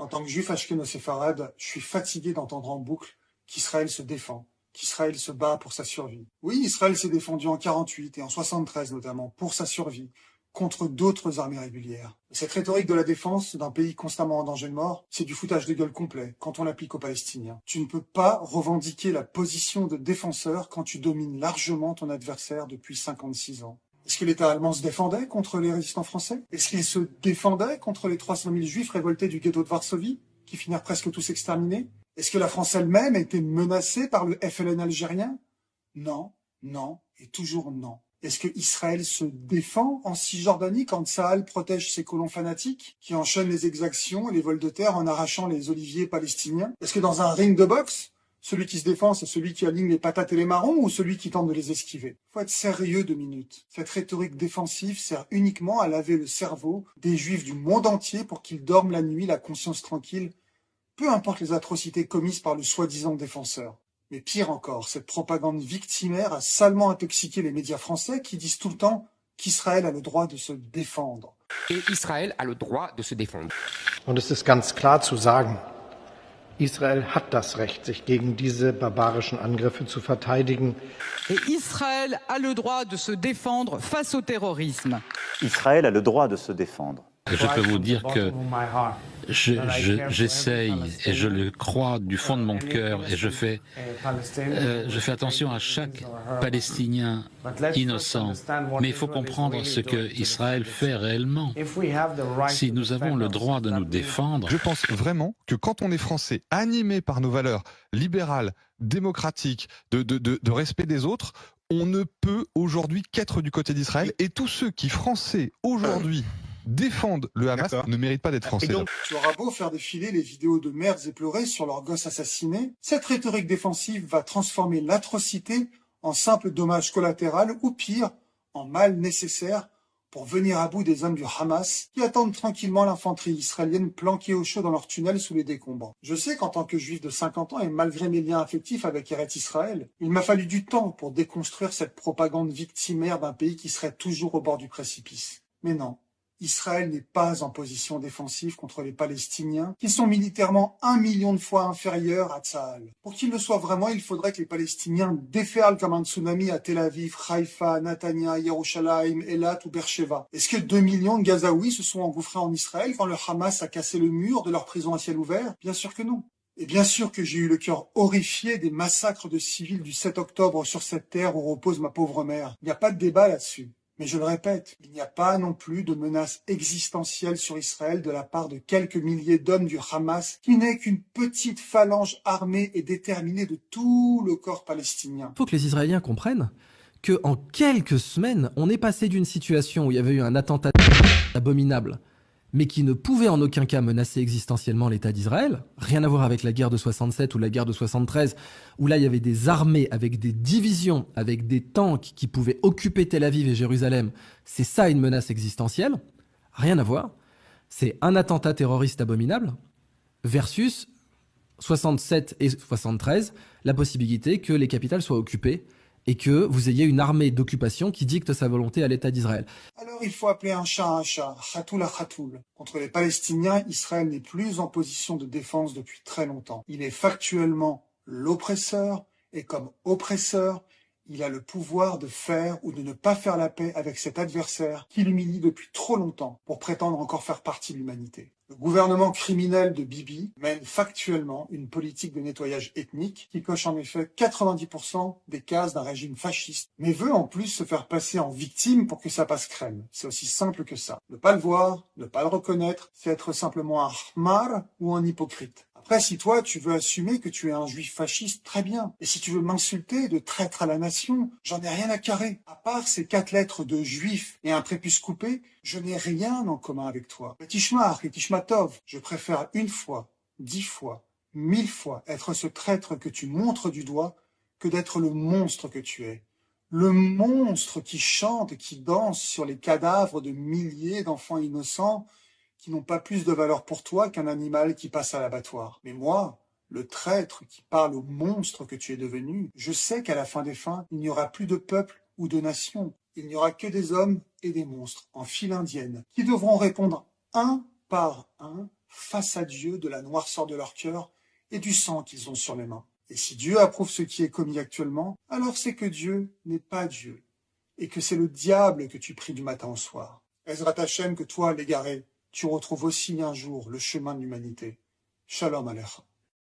En tant que juif ashkéno-séfarade, je suis fatigué d'entendre en boucle qu'Israël se défend, qu'Israël se bat pour sa survie. Oui, Israël s'est défendu en 48 et en 73 notamment, pour sa survie, contre d'autres armées régulières. Cette rhétorique de la défense d'un pays constamment en danger de mort, c'est du foutage de gueule complet quand on l'applique aux Palestiniens. Tu ne peux pas revendiquer la position de défenseur quand tu domines largement ton adversaire depuis 56 ans. Est-ce que l'État allemand se défendait contre les résistants français? Est-ce qu'il se défendait contre les 300 000 juifs révoltés du ghetto de Varsovie, qui finirent presque tous exterminés? Est-ce que la France elle-même était menacée par le FLN algérien? Non, non et toujours non. Est-ce que Israël se défend en Cisjordanie quand Tsahal protège ses colons fanatiques qui enchaînent les exactions et les vols de terre en arrachant les oliviers palestiniens? Est-ce que dans un ring de boxe, celui qui se défend, c'est celui qui aligne les patates et les marrons ou celui qui tente de les esquiver? Faut être sérieux 2 minutes. Cette rhétorique défensive sert uniquement à laver le cerveau des juifs du monde entier pour qu'ils dorment la nuit, la conscience tranquille, peu importe les atrocités commises par le soi-disant défenseur. Mais pire encore, cette propagande victimaire a salement intoxiqué les médias français qui disent tout le temps qu'Israël a le droit de se défendre. Et Israël a le droit de se défendre. Und es ist ganz klar zu sagen, Israel hat das Recht, sich gegen diese barbarischen Angriffe zu verteidigen. Et Israël a le droit de se défendre face au terrorisme. Israël a le droit de se défendre. Je peux vous dire que j'essaye et je le crois du fond de mon cœur et je fais attention à chaque Palestinien innocent. Mais il faut comprendre ce que Israël fait réellement. Si nous avons le droit de nous défendre... Je pense vraiment que quand on est français, animé par nos valeurs libérales, démocratiques, de respect des autres, on ne peut aujourd'hui qu'être du côté d'Israël. Et tous ceux qui, français, aujourd'hui, défendent le Hamas ne méritent pas d'être français. Et donc, tu auras beau faire défiler les vidéos de mères éplorées sur leurs gosses assassinés, cette rhétorique défensive va transformer l'atrocité en simple dommage collatéral ou pire, en mal nécessaire pour venir à bout des hommes du Hamas qui attendent tranquillement l'infanterie israélienne planquée au chaud dans leur tunnel sous les décombres. Je sais qu'en tant que juif de 50 ans et malgré mes liens affectifs avec Eretz Israël, il m'a fallu du temps pour déconstruire cette propagande victimaire d'un pays qui serait toujours au bord du précipice. Mais non. Israël n'est pas en position défensive contre les Palestiniens, qui sont militairement 1 million de fois inférieurs à Tsahal. Pour qu'ils le soient vraiment, il faudrait que les Palestiniens déferlent comme un tsunami à Tel Aviv, Haïfa, Netanya, Yerushalayim, Eilat ou Beersheva. Est-ce que 2 millions de Gazaouis se sont engouffrés en Israël quand le Hamas a cassé le mur de leur prison à ciel ouvert? Bien sûr que non. Et bien sûr que j'ai eu le cœur horrifié des massacres de civils du 7 octobre sur cette terre où repose ma pauvre mère. Il n'y a pas de débat là-dessus. Mais je le répète, il n'y a pas non plus de menace existentielle sur Israël de la part de quelques milliers d'hommes du Hamas, qui n'est qu'une petite phalange armée et déterminée de tout le corps palestinien. Il faut que les Israéliens comprennent qu'en quelques semaines, on est passé d'une situation où il y avait eu un attentat abominable, mais qui ne pouvait en aucun cas menacer existentiellement l'État d'Israël, rien à voir avec la guerre de 67 ou la guerre de 73, où là il y avait des armées avec des divisions, avec des tanks qui pouvaient occuper Tel Aviv et Jérusalem. C'est ça une menace existentielle, rien à voir. C'est un attentat terroriste abominable versus 67 et 73, la possibilité que les capitales soient occupées et que vous ayez une armée d'occupation qui dicte sa volonté à l'État d'Israël. Alors il faut appeler un chat, khatoul à khatoul. Contre les Palestiniens, Israël n'est plus en position de défense depuis très longtemps. Il est factuellement l'oppresseur, et comme oppresseur, il a le pouvoir de faire ou de ne pas faire la paix avec cet adversaire qui l'humilie depuis trop longtemps pour prétendre encore faire partie de l'humanité. Le gouvernement criminel de Bibi mène factuellement une politique de nettoyage ethnique qui coche en effet 90% des cases d'un régime fasciste, mais veut en plus se faire passer en victime pour que ça passe crème. C'est aussi simple que ça. Ne pas le voir, ne pas le reconnaître, c'est être simplement un khmar ou un hypocrite. Après, si toi, tu veux assumer que tu es un juif fasciste, très bien. Et si tu veux m'insulter de traître à la nation, j'en ai rien à carrer. À part ces 4 lettres de juif et un prépuce coupé, je n'ai rien en commun avec toi. Tishmar et Tishmatov, je préfère 1 fois, 10 fois, 1000 fois être ce traître que tu montres du doigt que d'être le monstre que tu es. Le monstre qui chante et qui danse sur les cadavres de milliers d'enfants innocents qui n'ont pas plus de valeur pour toi qu'un animal qui passe à l'abattoir. Mais moi, le traître qui parle au monstre que tu es devenu, je sais qu'à la fin des fins, il n'y aura plus de peuple ou de nation. Il n'y aura que des hommes et des monstres en file indienne qui devront répondre un par un face à Dieu de la noirceur de leur cœur et du sang qu'ils ont sur les mains. Et si Dieu approuve ce qui est commis actuellement, alors c'est que Dieu n'est pas Dieu, et que c'est le diable que tu pries du matin au soir. Ezrat Hashem, que toi, l'égaré, tu retrouves aussi un jour le chemin de l'humanité. Shalom Aleichem.